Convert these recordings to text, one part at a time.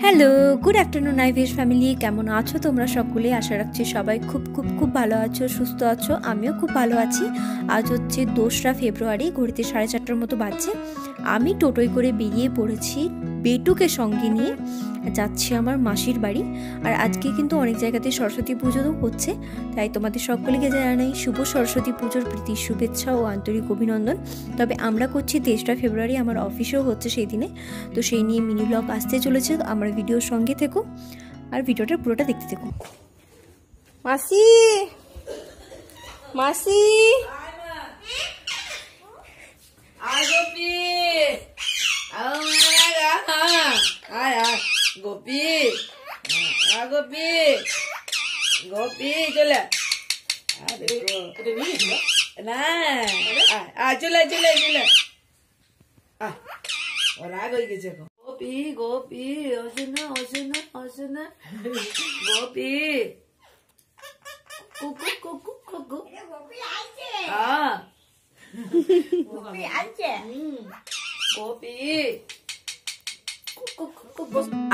Hello, good afternoon IVs family. কেমন আছো তোমরা সকলে? আশা রাখছি সবাই খুব খুব খুব ভালো আছো, সুস্থ আছো। আমিও খুব ভালো আছি। আজ হচ্ছে 2রা ফেব্রুয়ারি, ঘড়িতে 4:30টার মতো বাজছে। আমি টোটোয় করে বেরিয়ে পড়েছি বেটুকে সঙ্গে নিয়ে, যাচ্ছি আমার মাসির বাড়ি। আর আজকে কিন্তু অনেক জায়গাতে সরস্বতী পুজোও হচ্ছে, তাই তোমাদের সকলকে জানাই শুভ সরস্বতী পুজোর প্রীতি শুভেচ্ছা ও আন্তরিক অভিনন্দন। তবে আমরা করছি 23রা ফেব্রুয়ারি, আমার অফিসেও হচ্ছে সেই দিনে, তো সেই নিয়ে মিনি ব্লগ আসতে চলেছে। আমার ভিডিওর সঙ্গে থেকো আর ভিডিওটা পুরোটা দেখতে থেকো। মাসি মাসি গোপী গোপী গোপী চলে না চলে চলে চলে রাগ হয়ে গেছে। গোপী গোপী অসনা অসনা অসনা গোপী কুকু কুকু কুকু গোপী।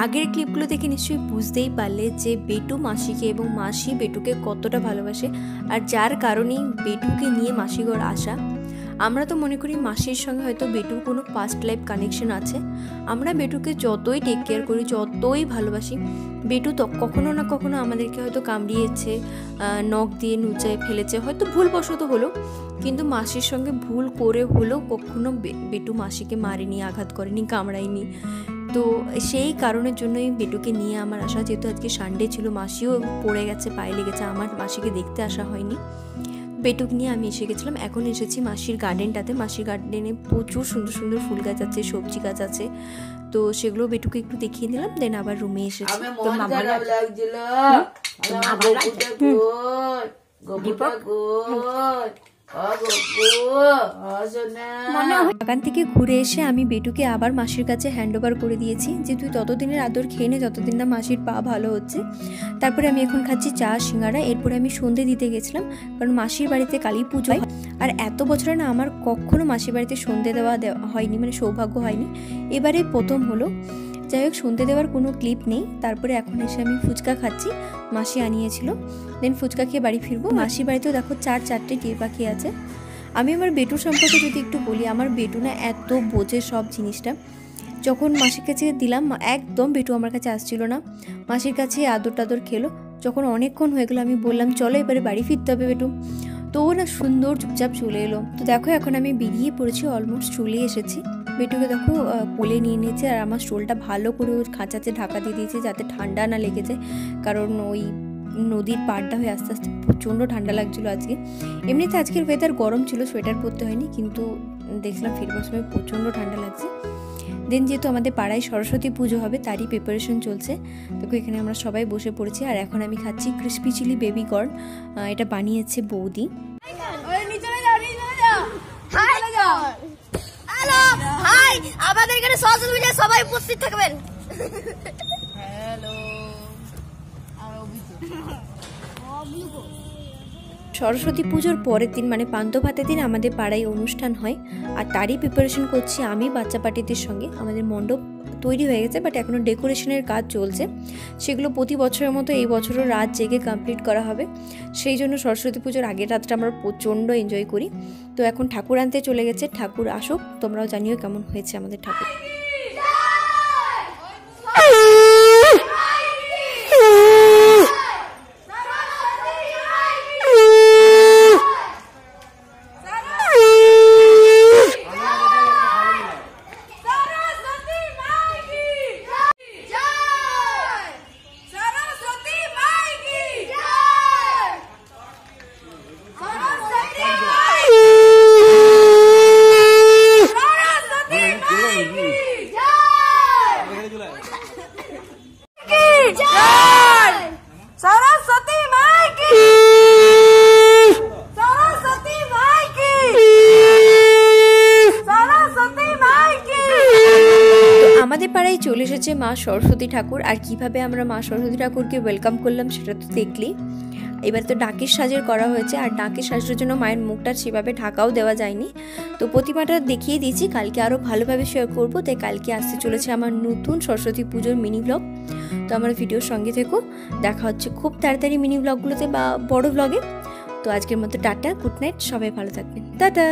আগের ক্লিপগুলো দেখে নিশ্চয়ই বুঝতেই পারলে যে বেটু মাসিকে এবং মাসি বেটুকে কতটা ভালোবাসে, আর যার কারণেই বেটুকে নিয়ে মাসিঘর আসা। আমরা তো মনে করি মাসির সঙ্গে হয়তো বেটুর কোনো পাস্ট লাইফ কানেকশন আছে। আমরা বেটুকে যতই টেক কেয়ার করি, যতই ভালোবাসি, বেটু তো কখনো না কখনো আমাদেরকে হয়তো কামড়িয়েছে, নখ দিয়ে নুচায় ফেলেছে, হয়তো ভুলবশত হলো, কিন্তু মাসির সঙ্গে ভুল করে হলেও কখনো বেটু মাসিকে মারেনি, আঘাত করেনি, কামড়ায়নি। তো সেই কারণের জন্যই বেটুকে নিয়ে আমার আসা। যেহেতু আজকে সানডে ছিল, মাসিও পড়ে গেছে, পায়ে লেগেছে, আমার মাসিকে দেখতে আসা হয়নি। বেটুক নিয়ে আমি এসে গেছিলাম। এখন এসেছি মাসির গার্ডেনটাতে। মাসির গার্ডেনে প্রচুর সুন্দর সুন্দর ফুল গাছ আছে, সবজি গাছ আছে, তো সেগুলো বেটুকে একটু দেখিয়ে দিলাম। দেন আবার রুমে এসেছি। বাগান থেকে ঘুরে এসে আমি বেটুকে আবার মাসির কাছে হ্যান্ড ওভার করে দিয়েছি, যে তুই ততদিনের আদর খেয়ে নে যতদিন না মাসির পা ভালো হচ্ছে। তারপরে আমি এখন খাচ্ছি চা সিঙ্গারা। এরপরে আমি সন্ধে দিতে গেছিলাম, কারণ মাসির বাড়িতে কালী পুজো হয়। আর এত বছরে না আমার কখনো মাসির বাড়িতে সন্ধে দেওয়া হয়নি, মানে সৌভাগ্য হয়নি, এবারে প্রথম হলো। যাই হোক, সন্ধে দেওয়ার কোনো ক্লিপ নেই। তারপরে এখন এসে আমি ফুচকা খাচ্ছি, মাসি আনিয়েছিল। দেন ফুচকা খেয়ে বাড়ি ফিরবো। মাসির বাড়িতেও দেখো 4-4টে টিয়া পাখি আছে। আমি আমার বেটু সম্পর্কে যদি একটু বলি, আমার বেটু না এত বোঝে সব জিনিসটা। যখন মাসির কাছে দিলাম, একদম বেটু আমার কাছে আসছিল না, মাসির কাছে আদর টাদর খেলো। যখন অনেকক্ষণ হয়ে গেলো, আমি বললাম চলো এবারে বাড়ি ফিরতে হবে বেটু, তো ও না সুন্দর চুপচাপ চলে এলো। তো দেখো এখন আমি বেরিয়ে পড়েছি, অলমোস্ট চলে এসেছি। বেটুকে দেখো কোলে নিয়ে নিয়েছে, আর আমার স্টোলটা ভালো করে ওর খাঁচাতে ঢাকা দিয়ে দিয়েছে যাতে ঠান্ডা না লেগে যায়, কারণ ওই নদীর পাড়টা হয়ে আস্তে আস্তে প্রচণ্ড ঠান্ডা লাগছিলো আজকে। এমনিতে আজকের ওয়েদার গরম ছিল, সোয়েটার পরতে হয়নি, কিন্তু দেখলাম ফিরবার সময় প্রচণ্ড ঠান্ডা লাগছে। দেন যেহেতু আমাদের পাড়ায় সরস্বতী পুজো হবে, তারই প্রিপারেশন চলছে। দেখো এখানে আমরা সবাই বসে পড়েছি, আর এখন আমি খাচ্ছি ক্রিসপি চিলি বেবি কর্ন। এটা বানিয়েছে বৌদি। আমাদের এখানে সরস্বতী পূজায় সবাই উপস্থিত থাকবেন। সরস্বতী পুজোর পরের দিন মানে পান্তা ভাতের দিন আমাদের পাড়ায় অনুষ্ঠান হয়, আর তারই প্রিপারেশন করছি আমি বাচ্চা পার্টিদের সঙ্গে। আমাদের মণ্ডপ তৈরি হয়ে গেছে, বাট এখনও ডেকোরেশনের কাজ চলছে। সেগুলো প্রতি বছরের মতো এই বছরও রাত জেগে কমপ্লিট করা হবে। সেই জন্য সরস্বতী পুজোর আগের রাতটা আমরা প্রচণ্ড এনজয় করি। তো এখন ঠাকুর আনতে চলে গেছে, ঠাকুর আসুক, তোমরাও জানিও কেমন হয়েছে আমাদের ঠাকুর। আমাদের পাড়ায় চলে এসেছে মা সরস্বতী ঠাকুর। আর কিভাবে আমরা মা সরস্বতী ঠাকুরকে ওয়েলকাম করলাম সেটা তো দেখলি। এবার তো ডাকের সাজের করা হয়েছে, আর ডাকের সাজের জন্য মায়ের মুখটা সেভাবে ঢাকাও দেওয়া যায়নি। তো প্রতিমাটা দেখিয়ে দিয়েছি, কালকে আরও ভালোভাবে শেয়ার করব। তাই কালকে আসতে চলেছে আমার নতুন সরস্বতী পুজোর মিনি ব্লগ। তো আমার ভিডিওর সঙ্গে থেকো, দেখা হচ্ছে খুব তাড়াতাড়ি মিনি ব্লগগুলোতে বা বড় ব্লগে। তো আজকের মতো টাটা, গুড নাইট, সবাই ভালো থাকবেন, টাটা।